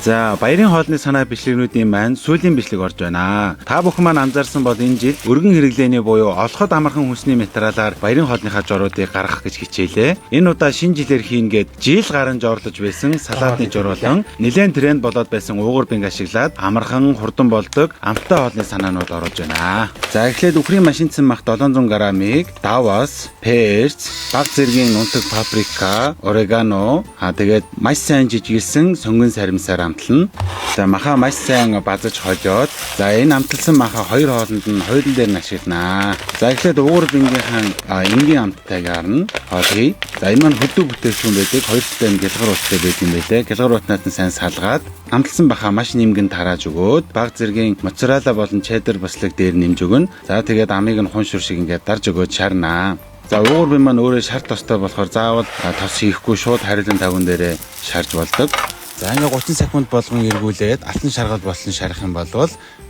За баярын хоолны санаа бичлэгнүүдийн маань сүүлийн бичлэг орж байна. Та бүхэн маань анзаарсан бол энэ жил өргөн хэрэглээний буюу олоход амархан хүнсний материалаар баярын хоолныхаа журуудыг гаргах гэж хичээлээ. Энэ удаа шинэ жилээр хийнгээд жил гарan жоорлож байсан салаатны жур болон нэлээд тренд болоод байсан уугур бинг ашиглаад амархан хурдан болдог амттай хоолны санаанууд оруулж байна. За эхлээд үхрийн машинцсан мах 700 грамыг давас, перц, баг зэргийн нунтаг паприка, орегано, тэгээд маш сайн жижиглсэн сонгон саримсаар амтлана. За маха маш сайн базаж хожоод за энэ амталсан маха хоёр хоолнд нь хоёрын дээр нь ашиглана. За эхлээд уугур бингийнхэн энгийн амттайгаар нь хоолъё. За энэ маань хөдөө бүтээгдэхүүн байдаг. Хоёр талтай нь гэлгар ууттай байдаг юм байлээ. Гэлгар уутнаас нь сайн салгаад амталсан баха маш нэмгэн тарааж өгөөд баг зэргийн моцарелла болон чеддер баслаг дээр нэмж өгнө. За тэгээд амийг нь хуншур шиг ингээд дарж өгөөд шарнаа. За уугур бин маань өөрөө шар тостой болохоор заавал тос хийхгүй шууд харилан тавган дээрээ шарж болдог. За ингээ 30 секунд болгон эргүүлээд алтан шаргал болсон шарах юм бол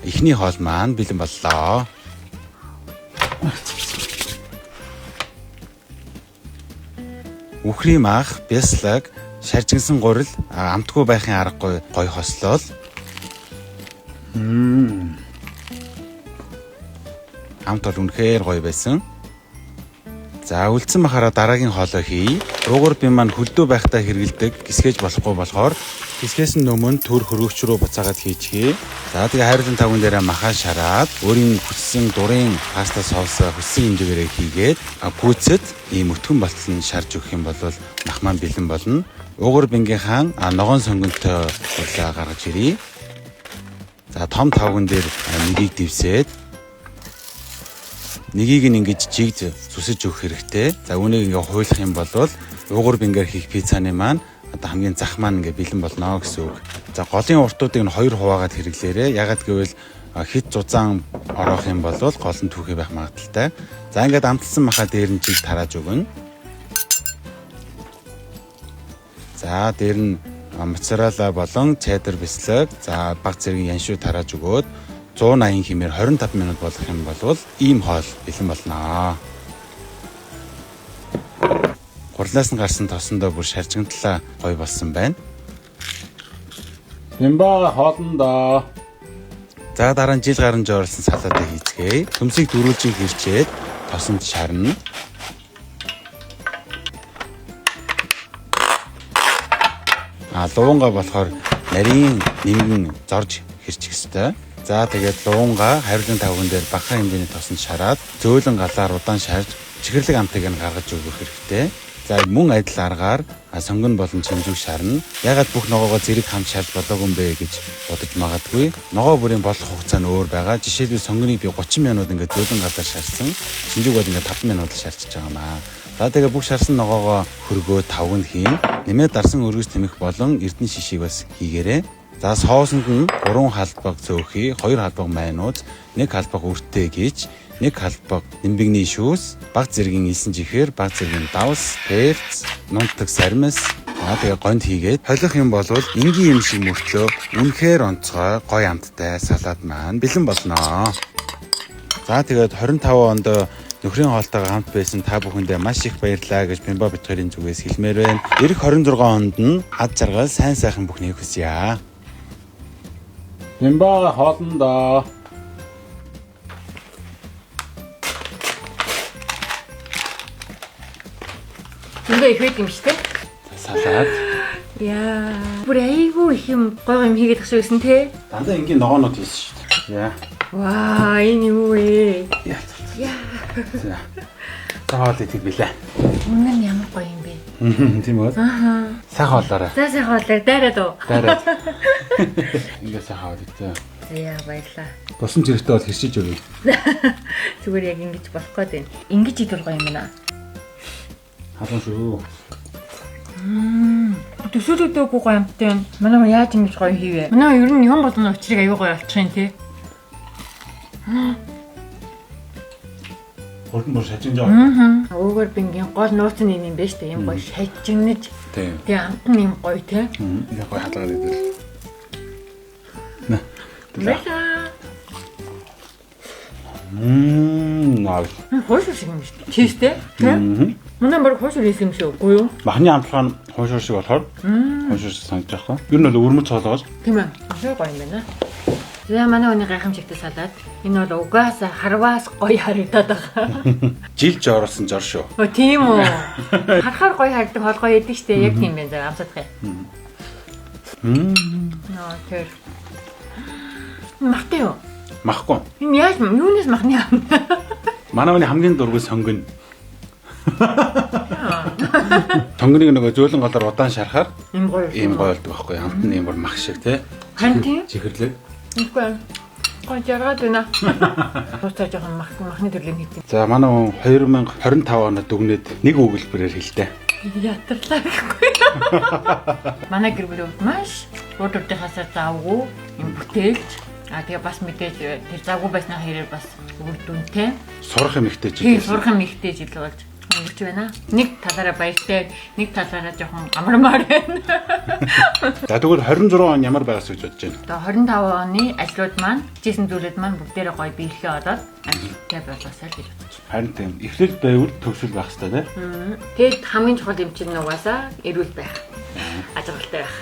эхний хоол маань бэлэн боллоо. Үхрийн мах, бяслаг, шаржигнсан гурил амтгүй байхын аргагүй гоё хослол. Амт бол үнэхээр гоё байсан. За үлдсэн махаараа дараагийн хоолой хий. Уугур бин маань хөлдөө байхдаа хэрэгэлдэг гисгэж болохгүй болохоор гисгээс нь өмнө төр хөргөгч рүү буцаагаад хийчихье. За тэгээ хайрлан тавган дээрээ махаа шараад өөрийн хүссэн дурын паста соусоо хүссэн хэмжээгээрээ хийгээд гүйцэд ийм өтгөн болтол нь шарж өгөх юм бол мах маань бэлэн болно. Уугур бингийнхаа ногоон сонгонтой урлаа гаргаж ирье. За том тавган дээр нэгийг дэвсээд нэгийг нь ингэж жигд зүсэж өгөх хэрэгтэй. За үүнийг ингээ хуйлах юм бол уугур бингээр хийх пиццаны маань одоо хамгийн зах маань ингээ бэлэн болно гэсэн үг. За голын уртуудыг нь 2 хуваагаад хэрэглээрэй. Ягаад гэвэл хит зузаан ороох юм бол гол нь түүхий байх магадaltaй. За ингээд амталсан махаа дээр нь жиг тарааж өгнө. За дээр нь моцарелла болон чеддер бислэг, за баг зэргийн яншуу тарааж өгөөд 180 хэмээр 25 минут болох юм бол ийм хоол бэлэн болно. Гурлаас нь гарсан тосондоо бүр шаржигнтлаа гоё болсон байна. Хэмбэ хоолндоо. За дараа нь жил гарan жоорлсон салаатыг хийцгээе. Төмсийг дөрүүлжин хэрчээд тосонд шарна. Луунга болохоор нарийн нэмгэн зорж хэрчих ёстой. За тэгээд луунга хайрлан тавган дээр бахан хэмжээний тосонд шараад зөөлөн галаар удаан шарж чихэрлэг амтыг нь гаргаж өгөх хэрэгтэй. За мөн адил аргаар сонгон болон чимжүүг шарна. Ягаад бүх ногоогоо зэрэг хамт шарж болоогүй юм бэ гэж бодож магадгүй. Ногоо бүрийн болох хугацаа нь өөр байгаа. Жишээлбэл сонгоныг би 30 минут ингээд зөөлөн галаар шарсан. Чимжүүг бол ингээд 5 минут шарчиж байгаа маа. За тэгээ бүх шарсан ногоогоо хөргөө тавганд хийн. Нэмээд дарсан өргөж тэмэх болон эрдэнэ шишийг бас хийгээрэй. За соосонд нь 3 халбаг цөөхий, 2 халбаг майонез, 1 халбаг өртөө гэж, 1 халбаг нимбэгний шүүс, баг зэргийн элсэн жихэр, баг зэргийн давс, перц, нунтаг саримс. Тэгээ гонд хийгээд холих юм бол энгийн юм шиг мөртлөө үнэхээр онцгой, гоё амттай салаад маань бэлэн болно. За тэгээд 25 онд нөхрийн хоолтойгоо хамт байсан та бүхэндээ маш их баярлалаа гэж Бимба Битгарын зүгээс хэлмээр байна. Ирэх 26 онд нь ад жаргал сайн сайхан бүхнийг хүсье. Бимба хоолндоо. Ингээ их байт юм шүү дээ. Салаад. Яа. Бүр айгүй их юм гоё юм хийгээд тахшгүй гэсэн те. Дандаа ингийн ногоонод хийсэн шүү дээ. Яа. Ваа, энэ юу вэ? Яа. Яа. Заавал идэх билээ. Үнэн нь ямар гоё юм бэ? Тийм үү? Ааха. Сайхан хоолоорой. За сайхан хоолой дайраад уу. Дайраад. Ингээ сайхан хоол идэ. Яа баярлаа. Босон зэрэгтэй бол хэрчиж өгье. Зүгээр яг ингэж болох гээд байна. Ингэж идэл гоё юм байна. Халуун шүү. Төсөөлөдөөгүй гоё амттай байна. Манай яаж ингэж гоё хийвэ? Манай ер нь юм болон учрыг аюу гоё олчих юм тий. Хурдан бүр шажин жаа. Уугур бингийн гол нууц нь юм байна шүү дээ. Юм гоё шажигнаж. Тэгээ амт нь юм гоё тий. Яг гоё хадгалаад идэл. Нэ. Баярлаа. Наа. Хөөс шиг юм шүү дээ. Чийстэй тий. Манай баг хойш ирсэн юм шиг үгүй юу? Махны амтлагаа нь хуушур шиг болохоор хуушур шиг санагдаж байгаа. Ер нь бол өрмөц цоолгоос. Тийм ээ. Ашиг гоё юм байна. За манай өний гайхамшигтай салаад энэ бол угаасаа харваас гоё харагдаад байгаа. Жилж орсон жор шүү. Оо тийм үү. Харахаар гоё харагддаг хол гоё яадаг штэ. Яг тийм байна. За амсадах юм. Наа тэр. Махтай юу? Махгүй. Энэ яаж юунаас махны юм? Манай хүний хамгийн дургүй сонгоно. Тонгоныг нөгөө зөөлөн голоор удаан шарахаар Им гоё. ийм гоё болдог байхгүй. Хамт нь ийм бүр мах шиг тий. Харин тийм. Чихэрлээ. Үгүй. Гоё жаргаад байна. Тусаа жоохон махны төрлийн хийдэг. За манай хүн 2025 онод дүгнээд нэг өгүүлбэрээр хэлдэг. Ятарлаа гэхгүй. Манай гэр бүл маш урдуудынхаас завгүй юм бүтээлч. Тэгээ бас мэдээж тэр завгүй байсны хэрээр бас үр дүнтэй. Сурах юм ихтэй ч Тийм сурах юм ихтэй жил болж өнгөрч байна. Нэг талаараа баяртай, нэг талаараа жоохон амармаар байна. За тэгвэл 26 он ямар байгаас гэж бодож байна? Тэгээ 25 оны ажлууд маань, хийсэн зүйлүүд маань бүгдээрээ гоё биелхээ ороод амжилттай болоосаа гэж бодож байна. Харин тийм эхлэл байвал төгсөл байх хэрэгтэй тий. Тэгэд хамгийн чухал юм чинь угаасаа эрүүл байх. Ажиглалтай байх.